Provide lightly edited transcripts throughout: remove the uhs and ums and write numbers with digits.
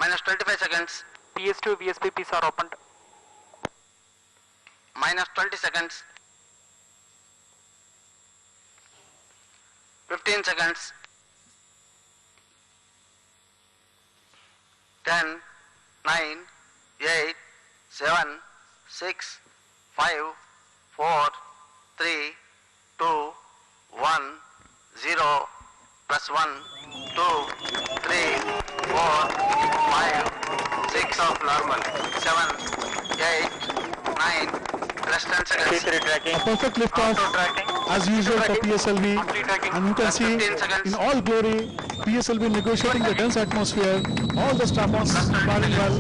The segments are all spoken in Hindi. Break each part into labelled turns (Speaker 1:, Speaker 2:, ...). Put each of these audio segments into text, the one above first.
Speaker 1: Minus 25 seconds.
Speaker 2: PS2 VSPPs are opened.
Speaker 1: Minus 20 seconds. 15 seconds. 10, 9, 8, 7, 6, 5, 4, 3, 2, 1, 0, plus 1, 2, 3, 4, 5, 6 of normal, 7, 8, 9, plus 10 seconds.
Speaker 3: A perfect liftoff as usual for PSLV, and you can see in all glory PSLV negotiating the dense atmosphere, all the strap-ons running well.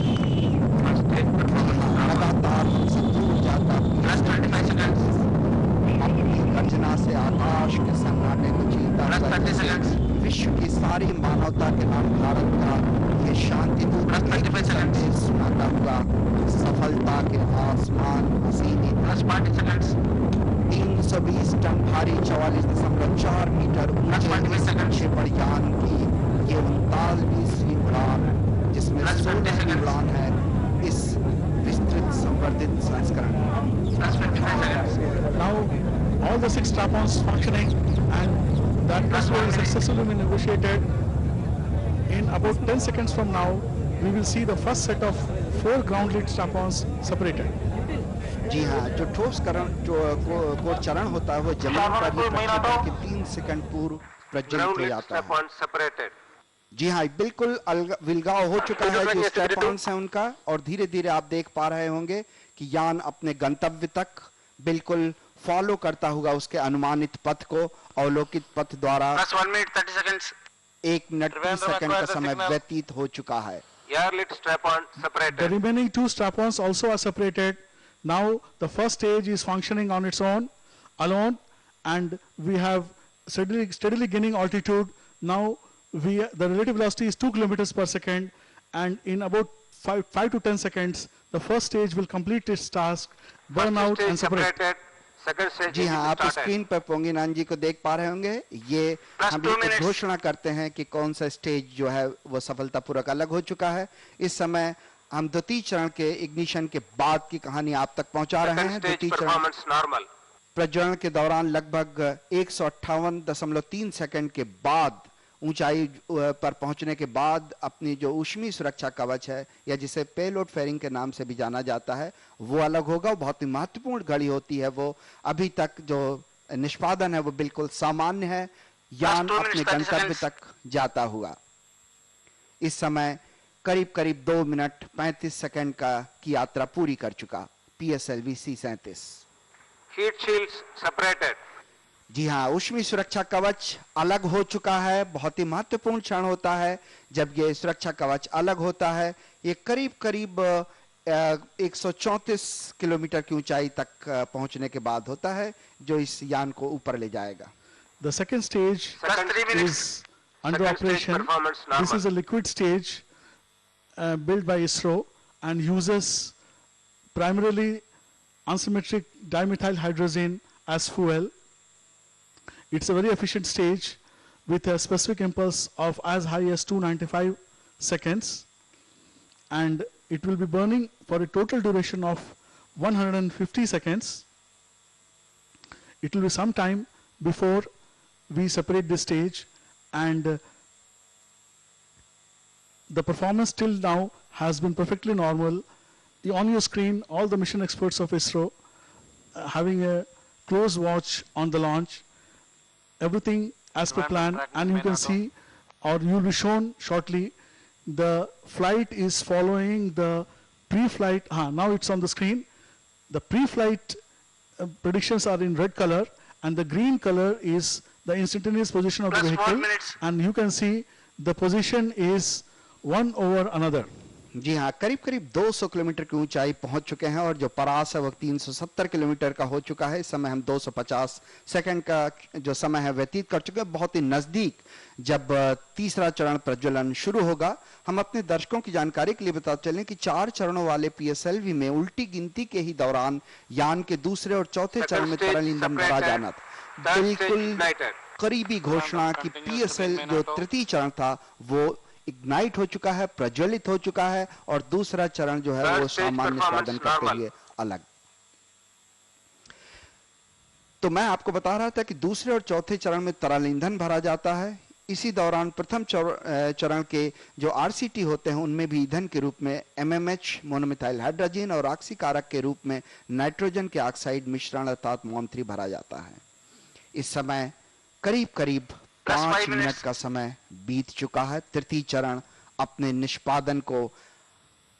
Speaker 1: Plus 25 seconds.
Speaker 4: अपनी गर्जना से आकाश के सन्नाटे को चीरता
Speaker 1: हुआ जैसे
Speaker 4: विश्व की सारी मानवता के नाम भारत का ये शांति दूत संदेश सुनाता हुआ सफलता के आसमान हसीनी।
Speaker 1: Plus 40 seconds.
Speaker 4: 320 टन भारी 44.4 मीटर ऊंचे प्रक्षेपण यान की ये 39वीं उड़ान है, जिसमें 16वीं उड़ान है इस विस्तृत संवर्धित संस्करण।
Speaker 3: Now all the 6 strap-ons functioning, and that atmosphere is successfully been negotiated. In about 10 seconds from now, we will see the first set of 4 ground lead strap-ons separated.
Speaker 4: जी हाँ, जो ठोस को चरण होता है वो जमीन पर ही प्रक्षेपण के 3 सेकंड पूर्व प्रज्वलित हो जाता है। जी हाँ, बिल्कुल विलगाव हो चुका है जो स्ट्रैप-ऑन्स हैं उनका, और धीरे धीरे आप देख पा रहे होंगे कि यान अपने गंतव्य तक बिल्कुल फॉलो करता हुआ उसके अनुमानित पथ को अवलोकित पथ द्वारा
Speaker 1: 1 minute 30 seconds.
Speaker 4: 1 मिनट 30 सेकंड का समय व्यतीत हो चुका है।
Speaker 3: The remaining 2 strap-ons also are separated. Now the first stage is functioning on its own, alone, and we have steadily gaining altitude. Now the relative velocity is 2 kilometers per second, and in about 5 to 10 seconds, the first stage will complete its task, burn out and separate.
Speaker 4: जी हाँ, आप स्क्रीन पर पोंगिनान जी को देख पा रहे होंगे। ये हम घोषणा करते हैं कि कौन सा स्टेज जो है वो सफलतापूर्वक अलग हो चुका है। इस समय हम द्वितीय चरण के इग्निशन के बाद की कहानी आप तक पहुंचा रहे हैं। द्वितीय चरण प्रज्वलन के दौरान लगभग 158.3 सेकंड के बाद ऊंचाई पर पहुंचने के बाद अपनी जो ऊष्मीय सुरक्षा कवच है, या जिसे पेलोड फेयरिंग के नाम से भी जाना जाता है, वो अलग होगा। बहुत ही महत्वपूर्ण घड़ी होती है वो। अभी तक जो निष्पादन है वो बिल्कुल सामान्य है, यान अपने गंतव्य तक जाता हुआ। इस समय करीब करीब 2 मिनट 35 सेकंड की यात्रा पूरी कर चुका PSLV C-37।
Speaker 1: Heat shields separated.
Speaker 4: जी हाँ, ऊष्मीय सुरक्षा कवच अलग हो चुका है। बहुत ही महत्वपूर्ण क्षण होता है जब ये सुरक्षा कवच अलग होता है। ये करीब करीब 134 किलोमीटर की ऊंचाई तक पहुंचने के बाद होता है, जो इस यान को ऊपर ले जाएगा।
Speaker 3: The second stage is under operation. This is a liquid stage built by ISRO and uses primarily unsymmetric dimethyl hydrazine as fuel. It's a very efficient stage with a specific impulse of as high as 295 seconds, and it will be burning for a total duration of 150 seconds. It will be some time before we separate this stage, and the performance till now has been perfectly normal. On your screen, all the mission experts of ISRO having a close watch on the launch. Everything as per plan, and you can see, or you will be shown shortly, the flight is following the pre-flight. Now it's on the screen. The pre-flight predictions are in red color, and the green color is the instantaneous position of the vehicle, and you can see the position is one over another.
Speaker 4: जी हाँ, करीब करीब 200 किलोमीटर की ऊंचाई पहुंच चुके हैं, और जो परास है वो 370 किलोमीटर का हो चुका है। इस समय हम 250 सेकंड का जो समय है व्यतीत कर चुके हैं। बहुत ही नजदीक जब तीसरा चरण प्रज्वलन शुरू होगा। हम अपने दर्शकों की जानकारी के लिए बता चलें कि 4 चरणों वाले PSLV में उल्टी गिनती के ही दौरान यान के दूसरे और चौथे चरण में तरल ईंधन भरा जाना था। बिल्कुल करीबी घोषणा कि PSL जो तृतीय चरण था वो इग्नाइट हो चुका है, प्रज्वलित हो चुका है, और दूसरा चरण जो है वो सामान्य निष्पादन करते हुए अलग। तो मैं आपको बता रहा था कि दूसरे और चौथे चरण में तरल ईंधन भरा जाता है। इसी दौरान प्रथम चरण के जो आरसीटी होते हैं उनमें भी ईंधन के रूप में एमएमएच मोनोमिथाइल हाइड्रोजन और ऑक्सीकारक के रूप में नाइट्रोजन के ऑक्साइड मिश्रण अर्थात MON3 भरा जाता है। इस समय करीब करीब 5 मिनट का समय बीत चुका है। तृतीय चरण अपने निष्पादन को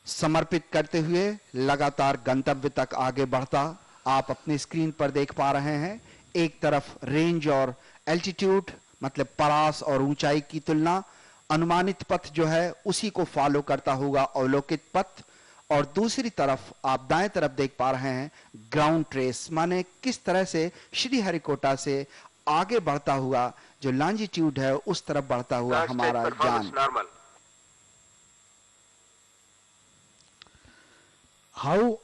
Speaker 4: समर्पित करते हुए लगातार गंतव्य तक आगे बढ़ता आप अपने स्क्रीन पर देख पा रहे हैं। एक तरफ रेंज और एल्टीट्यूड मतलब परास और ऊंचाई की तुलना, अनुमानित पथ जो है उसी को फॉलो करता होगा अवलोकित पथ, और दूसरी तरफ आप दाएं तरफ देख पा रहे हैं ग्राउंड ट्रेस, माने किस तरह से श्रीहरिकोटा से आगे बढ़ता हुआ जो लॉन्जिट्यूड है उस तरफ बढ़ता हुआ हमारा यान।
Speaker 3: How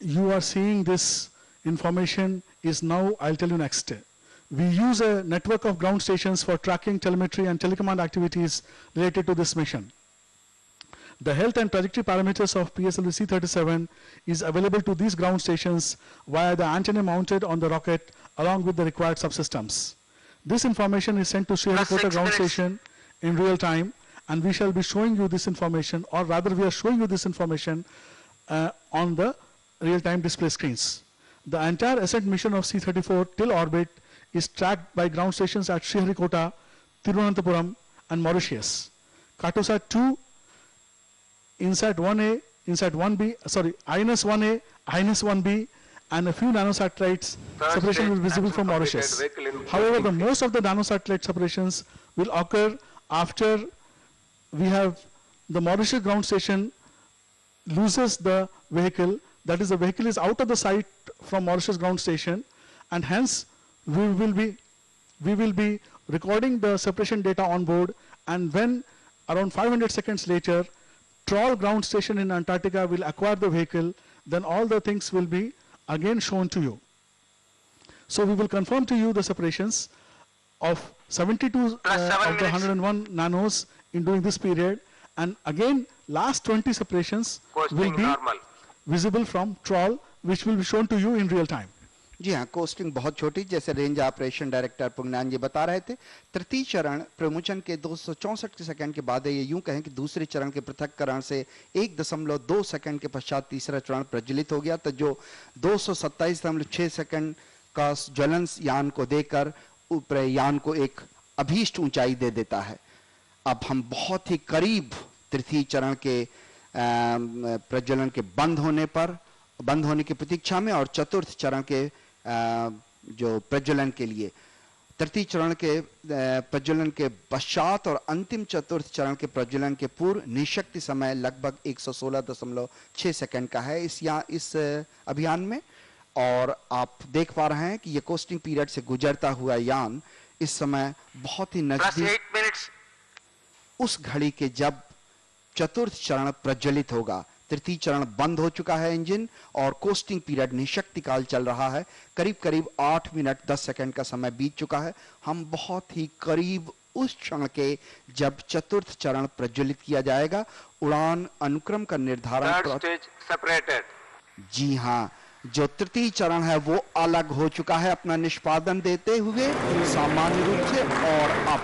Speaker 3: you are seeing this information is now, I'll tell you next. We use a network of ground stations for tracking telemetry and telecommand activities related to this mission. The health and trajectory parameters of PSLV C-37 is available to these ground stations via the antenna mounted on the rocket along with the required subsystems. This information is sent to Sriharikota ground station in real time, and we shall be showing you this information, or rather we are showing you this information on the real-time display screens. The entire ascent mission of C-34 till orbit is tracked by ground stations at Sriharikota, Thiruvananthapuram and Mauritius. Cartosat 2, INSAT 1A, INSAT 1B, sorry, INS 1A, INS 1B, and a few nanosatellites separation will be visible from Mauritius. However, the most of the nanosatellite separations will occur after we have the Mauritius ground station loses the vehicle, that is the vehicle is out of the sight from Mauritius ground station, and hence we will be recording the separation data on board, and when around 500 seconds later Troll ground station in Antarctica will acquire the vehicle, then all the things will be again shown to you. So we will confirm to you the separations of 72 of the 101 nanos in during this period, and again last 20 separations will be visible from Troll, which will be shown to you in real time.
Speaker 4: जी हाँ, कोस्टिंग बहुत छोटी, जैसे रेंज ऑपरेशन डायरेक्टर पुंगनान जी बता रहे थे। तृतीय चरण प्रमुचन के 264 सेकंड के बाद, ये यूं कहें कि दूसरे चरण के पृथक्करण से 1.2 सेकंड के पश्चात तीसरा चरण प्रज्वलित हो गया, तो जो 227.6 सेकंड का ज्वलन यान को देकर ऊपर यान को एक अभीष्ट ऊंचाई दे देता है। अब हम बहुत ही करीब तृतीय चरण के प्रज्वलन के बंद होने की प्रतीक्षा में, और चतुर्थ चरण के जो प्रज्वलन के लिए, तृतीय चरण के प्रज्वलन के पश्चात और अंतिम चतुर्थ चरण के प्रज्वलन के पूर्व निशक्ति समय लगभग 116.6 सेकंड का है इस अभियान में। और आप देख पा रहे हैं कि ये कोस्टिंग पीरियड से गुजरता हुआ यान इस समय बहुत ही नजदीक उस घड़ी के जब चतुर्थ चरण प्रज्वलित होगा। तृतीय चरण बंद हो चुका है इंजन, और कोस्टिंग पीरियड निशक्ति काल चल रहा है। करीब करीब 8 मिनट 10 सेकंड का समय बीत चुका है। हम बहुत ही करीब उस क्षण के जब चतुर्थ चरण प्रज्वलित किया जाएगा। उड़ान अनुक्रम का निर्धारण जी हाँ, जो तृतीय चरण है वो अलग हो चुका है अपना निष्पादन देते हुए सामान्य रूप से, और अब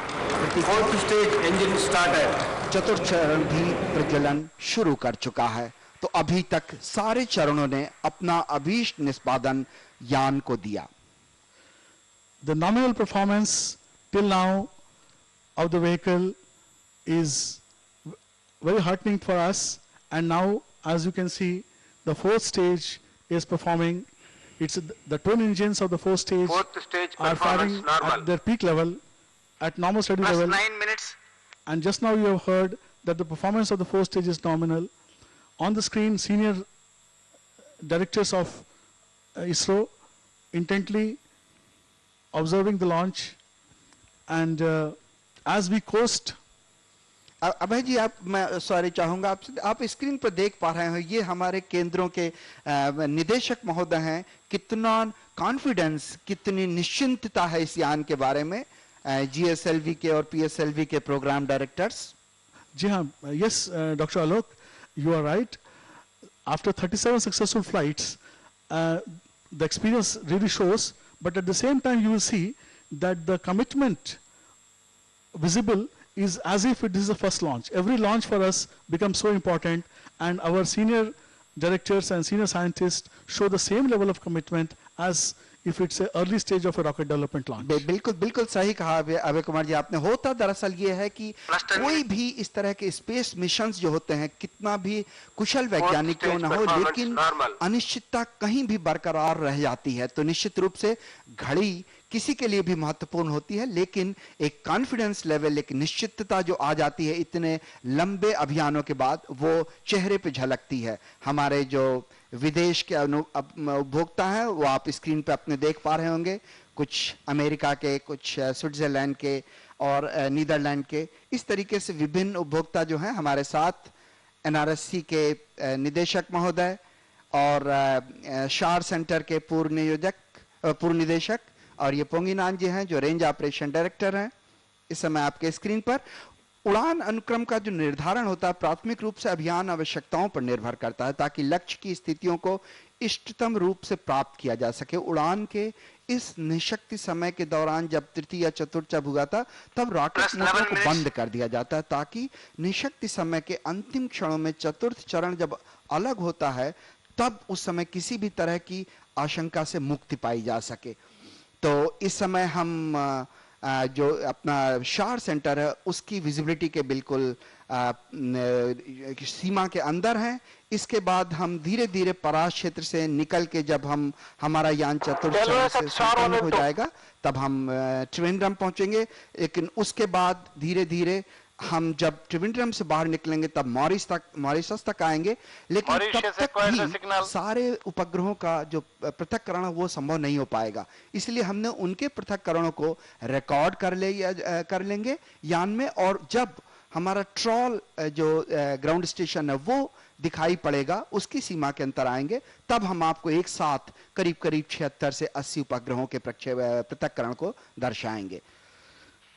Speaker 4: चतुर्थ चरण भी प्रज्वलन शुरू कर चुका है। तो अभी तक सारे चरणों ने अपना अभीष्ट निष्पादन यान को दिया।
Speaker 3: The nominal performance till now of the vehicle is very heartening for us, and now as you can see the fourth stage is performing. It's the twin engines of the fourth stage are firing at their peak level, at normal steady level.
Speaker 1: 9 minutes.
Speaker 3: And just now you have heard that the performance of the fourth stage is nominal. On the screen, senior directors of ISRO intently observing the launch, and as we coast.
Speaker 4: अभय जी, मैं सॉरी चाहूंगा आपसे, आप स्क्रीन पर देख पा रहे हो ये हमारे केंद्रों के निदेशक महोदय हैं। कितना कॉन्फिडेंस, कितनी निश्चिंतता है इस यान के बारे में, GSLV के और PSLV के प्रोग्राम डायरेक्टर्स।
Speaker 3: जी हाँ, yes, Dr. Alok, you are right. After 37 successful flights, the experience really shows, but at the same time you will see that the commitment visible is as if it is the first launch. Every launch for us becomes so important, and our senior directors and senior scientists show the same level of commitment as if it's an early stage of a rocket development launch.
Speaker 4: बिल्कुल बिल्कुल सही कहा अभय कुमार जी आपने। होता दरअसल ये है कि कोई भी इस तरह के स्पेस मिशंस जो होते हैं, कितना भी कुशल वैज्ञानिक क्यों ना हो, लेकिन अनिश्चितता कहीं भी बरकरार रह जाती है। तो निश्चित रूप से घड़ी किसी के लिए भी महत्वपूर्ण होती है, लेकिन एक कॉन्फिडेंस लेवल, एक निश्चितता जो आ जाती है इतने लंबे अभियानों के बाद, वो चेहरे पे झलकती है। हमारे जो विदेश के उपभोक्ता हैं वो आप स्क्रीन पे अपने देख पा रहे होंगे, कुछ अमेरिका के, कुछ स्विट्जरलैंड के और नीदरलैंड के, इस तरीके से विभिन्न उपभोक्ता जो हैं हमारे साथ। एनआरएससी के निदेशक महोदय और शार सेंटर के पूर्व निदेशक, और ये पोंगिनान जी हैं जो रेंज ऑपरेशन डायरेक्टर हैं इस समय आपके स्क्रीन पर। उड़ान अनुक्रम का जो निर्धारण होता है प्राथमिक रूप से अभियान आवश्यकताओं पर निर्भर करता है, ताकि लक्ष्य की स्थितियों को इष्टतम रूप से प्राप्त किया जा सके। उड़ान के इस निशक्ति समय के दौरान जब तृतीय या चतुर्थ हुआ था, तब रॉकेट मोटर को बंद कर दिया जाता है, ताकि निशक्ति समय के अंतिम क्षणों में चतुर्थ चरण जब अलग होता है, तब उस समय किसी भी तरह की आशंका से मुक्ति पाई जा सके। तो इस समय हम जो अपना शार सेंटर है उसकी विजिबिलिटी के बिल्कुल सीमा के अंदर हैं। इसके बाद हम धीरे धीरे परास क्षेत्र से निकल के जब हमारा यान चतुर्थ चरण से संपन्न हो जाएगा, तब हम त्रिवेंद्रम पहुंचेंगे। लेकिन उसके बाद धीरे धीरे हम जब त्रिवेंद्रम से बाहर निकलेंगे तब मॉरिशस तक आएंगे, लेकिन तब तक भी सारे उपग्रहों का जो पृथक्करण वो संभव नहीं हो पाएगा। इसलिए हमने उनके पृथक्करणों को रिकॉर्ड कर लेंगे यान में, और जब हमारा ट्रॉल जो ग्राउंड स्टेशन है वो दिखाई पड़ेगा, उसकी सीमा के अंतर आएंगे, तब हम आपको एक साथ करीब करीब 76 से 80 उपग्रहों के पृथक्करण को दर्शाएंगे।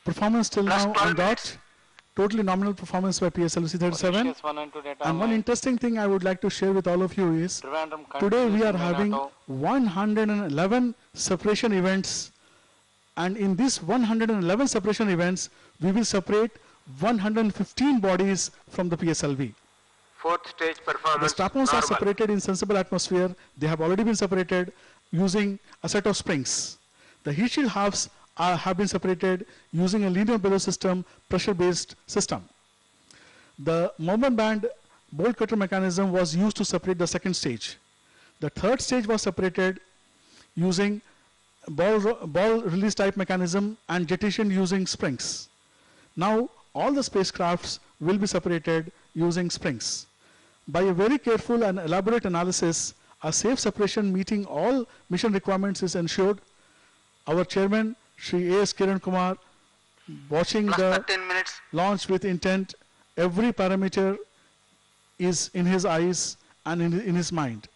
Speaker 3: Performance till now on dot. Totally nominal performance by PSLV 37. And one interesting thing I would like to share with all of you is, today we are having 111 separation events, and in these 111 separation events, we will separate 115 bodies from the PSLV.
Speaker 1: Fourth stage performance.
Speaker 3: The strap-ons are separated in sensible atmosphere. They have already been separated using a set of springs. The heat shield halves have been separated using a linear bellows system, pressure-based system. The moment band bolt cutter mechanism was used to separate the second stage. The third stage was separated using ball release type mechanism and jettisoned using springs. Now all the spacecrafts will be separated using springs. By a very careful and elaborate analysis, a safe separation meeting all mission requirements is ensured. Our chairman, Shri A.S. Kiran Kumar, watching the launch with intent, every parameter is in his eyes and in his mind.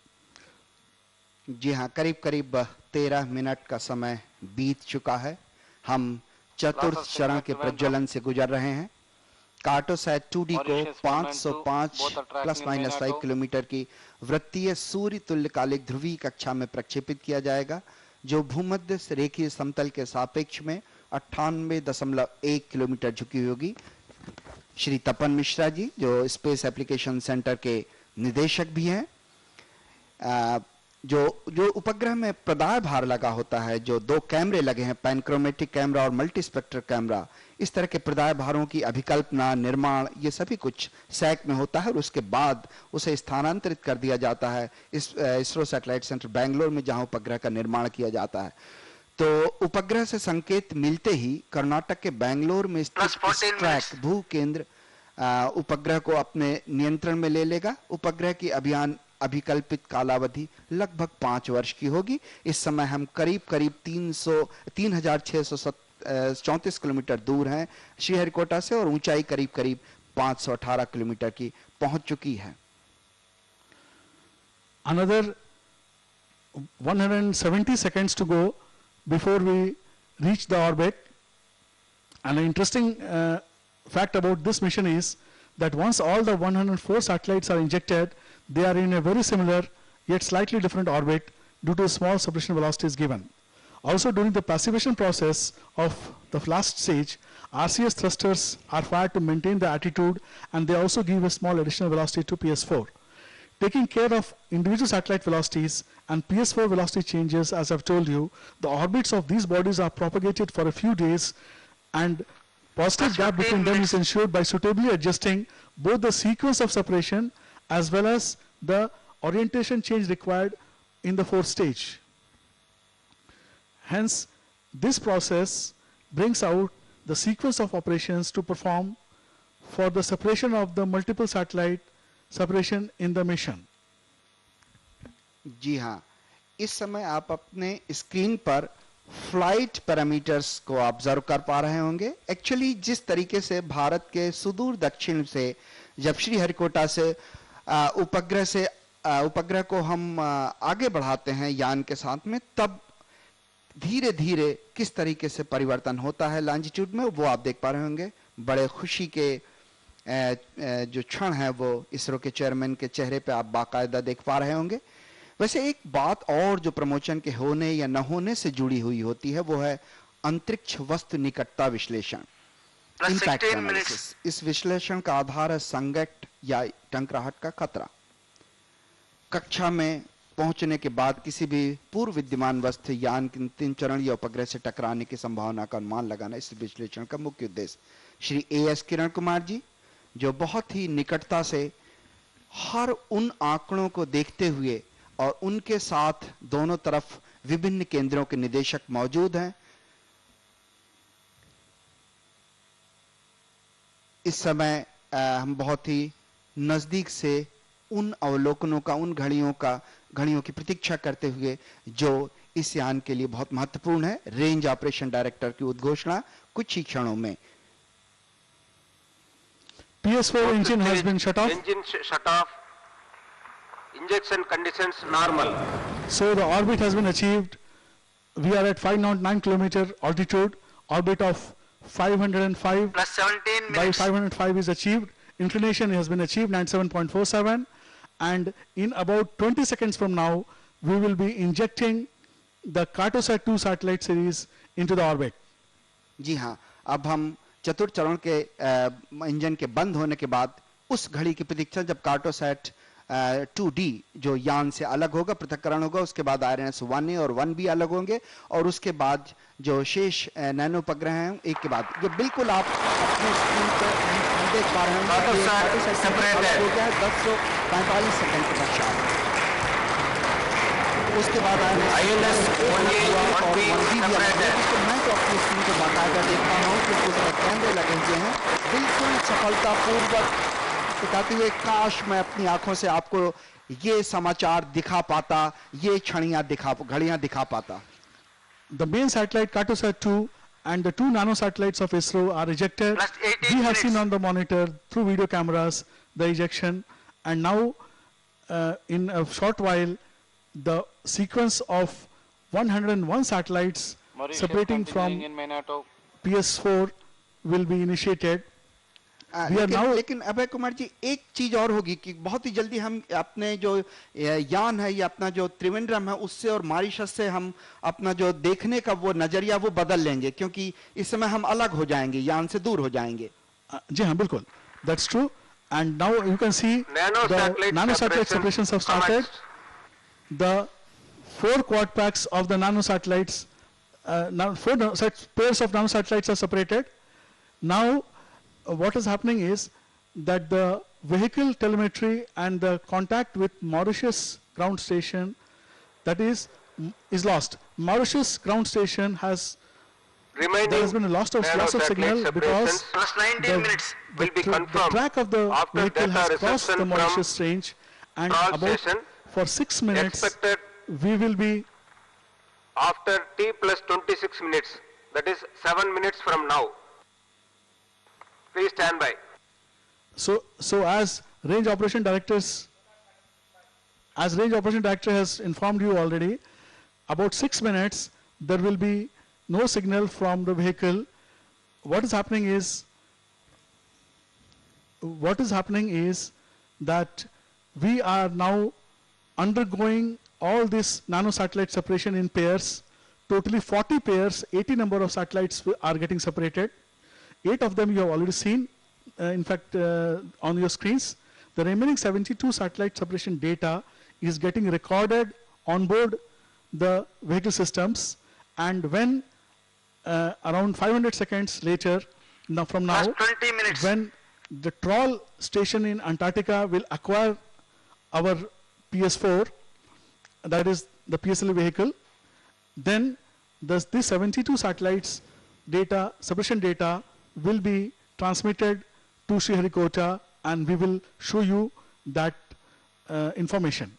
Speaker 4: जी हाँ, करीब करीब 13 मिनट का समय बीत चुका है। हम चतुर्थ चरण के प्रज्वलन से गुजर रहे हैं। कार्टोसैट 2D को 505 ±5 किलोमीटर की वृत्तीय सूर्य तुल्यकालिक ध्रुवीय कक्षा में प्रक्षेपित किया जाएगा, जो भूमध्य रेखीय समतल के सापेक्ष में 98.1 किलोमीटर झुकी होगी। श्री तपन मिश्रा जी, जो स्पेस एप्लीकेशन सेंटर के निदेशक भी हैं, जो उपग्रह में प्रदाय भार लगा होता है, जो 2 कैमरे लगे हैं, पैनक्रोमेटिक कैमरा और मल्टी स्पेक्ट्रल कैमरा, इस तरह के प्रदाय भारों की अभिकल्पना, निर्माण, ये सभी कुछ सैक में होता है और उसके बाद उसे स्थानांतरित कर दिया जाता है इसरो सैटेलाइट सेंटर बेंगलोर में, जहां उपग्रह का निर्माण किया जाता है। तो उपग्रह से संकेत मिलते ही कर्नाटक के बेंगलोर में स्थित स्ट्रैक भू केंद्र उपग्रह को अपने नियंत्रण में ले लेगा। उपग्रह की अभिकल्पित कालावधि लगभग 5 वर्ष की होगी। इस समय हम करीब 3634 किलोमीटर दूर हैं श्रीहरिकोटा से, और ऊंचाई करीब 518 किलोमीटर की पहुंच चुकी है।
Speaker 3: Another 170 seconds to go before we reach the orbit. And an interesting fact about this mission is that once all the 104 satellites are injected, they are in a very similar yet slightly different orbit due to small separation velocities given. Also, during the passivation process of the last stage, RCS thrusters are fired to maintain the attitude, and they also give a small additional velocity to PS4. Taking care of individual satellite velocities and PS4 velocity changes, as I've told you, the orbits of these bodies are propagated for a few days, and positive gap between them is ensured by suitably adjusting both the sequence of separation as well as the orientation change required in the fourth stage. Hence, this process brings out the sequence of operations to perform for the separation of the multiple satellite separation in the mission.
Speaker 4: जी हाँ, इस समय आप अपने स्क्रीन पर फ्लाइट पैरामीटर्स को ऑब्जर्व कर पा रहे होंगे. एक्चुअली जिस तरीके से भारत के सुदूर दक्षिण से जब श्रीहरिकोटा से उपग्रह को हम आगे बढ़ाते हैं यान के साथ में, तब धीरे धीरे किस तरीके से परिवर्तन होता है लॉन्जिट्यूड में, वो आप देख पा रहे होंगे. बड़े खुशी के जो क्षण है वो इसरो के चेयरमैन के चेहरे पे आप बाकायदा देख पा रहे होंगे. वैसे एक बात और जो प्रमोशन के होने या न होने से जुड़ी हुई होती है, वो है अंतरिक्ष वस्तु निकटता विश्लेषण, इंपैक्ट एनालिसिस. इस विश्लेषण का आधार है संगत या टकराहट का खतरा. कक्षा में पहुंचने के बाद किसी भी पूर्व विद्यमान वस्तु यान के अंतिम चरण या उपग्रह से टकराने की संभावना का अनुमान लगाना इस विश्लेषण का मुख्य उद्देश्य. श्री एएस किरण कुमार जी, जो बहुत ही निकटता से हर उन आंकड़ों को देखते हुए और उनके साथ दोनों तरफ विभिन्न केंद्रों के निदेशक मौजूद हैं. इस समय हम बहुत ही नजदीक से उन अवलोकनों का, उन घड़ियों की प्रतीक्षा करते हुए जो इस यान के लिए बहुत महत्वपूर्ण है. रेंज ऑपरेशन डायरेक्टर की उद्घोषणा कुछ ही क्षणों में.
Speaker 3: PS4 engine has been shut off.
Speaker 1: Engine shut off. Injection conditions normal.
Speaker 3: So the orbit has been achieved. We are at 509 kilometer altitude. Orbit of 505
Speaker 2: plus 17 minutes.
Speaker 3: by 505 is achieved. Inclination has been achieved, 97.47. And in about 20 seconds from now, we will be injecting the Cartosat 2 satellite series into the orbit.
Speaker 4: जी हाँ, अब हम चतुर्थ चरण के इंजन के बंद होने के बाद उस घड़ी की प्रतीक्षा, जब कार्टोसैट 2D जो यान से अलग होगा, पृथक्करण होगा, उसके बाद IRNS 1A और 1B अलग होंगे, और उसके बाद जो शेष नैनो उपग्रह हैं एक के बाद, जो बिल्कुल आप अपने स्क्रीन पर देख पा रहे हैं, हो गया है 1045 सेकंड के पश्चात. उसके बाद ILS 1A और 1B मैं तो अपनी स्क्रीन को बाकायदा देख पा रहा हूँ कि उसका कैमरे लगे हुए हैं, बिल्कुल सफलतापूर्वक दिखाते हुए. काश मैं अपनी आंखों से आपको ये समाचार दिखा पाता, ये घड़ियां दिखा पाता.
Speaker 3: The main satellite Cartosat 2 and the 2 nano satellites of ISRO are ejected. We have seen on the monitor through video cameras the ejection, and now in a short while the sequence of 101 satellites separating from PS4 will be initiated.
Speaker 4: लेकिन अभय कुमार जी, एक चीज और होगी कि बहुत ही जल्दी हम अपने जो यान है या अपना जो त्रिवेंद्रम है उससे और मॉरिशस से हम अपना जो देखने का वो नजरिया वो बदल लेंगे, क्योंकि इस समय हम अलग हो जाएंगे, यान से दूर हो जाएंगे.
Speaker 3: जी हाँ, बिल्कुल, that's true. And now you can see the nano satellite separations have started. The 4 quad packs of the nano satellites, now 4 pairs of nano satellites are separated. Now what is happening is that the vehicle telemetry and the contact with Mauritius ground station, that is lost. Mauritius ground station has, there has been a loss of signal because the track of the vehicle has crossed the Mauritius range, and about for 6 minutes we will be
Speaker 1: after T plus 26 minutes, that is 7 minutes from now. Please stand by.
Speaker 3: So as range operation director has informed you already, about 6 minutes there will be no signal from the vehicle. What is happening is what is happening is that we are now undergoing all this nanosatellite separation in pairs. Totally 40 pairs, 80 number of satellites are getting separated. 8 of them you have already seen, in fact, on your screens. The remaining 72 satellite separation data is getting recorded on board the vehicle systems, and when around 500 seconds later, from now,
Speaker 2: 20 minutes.
Speaker 3: when the Troll station in Antarctica will acquire our PS4, that is the PSLV vehicle, then this 72 satellites data, separation data, will be transmitted to Sriharikota, and we will show you that information.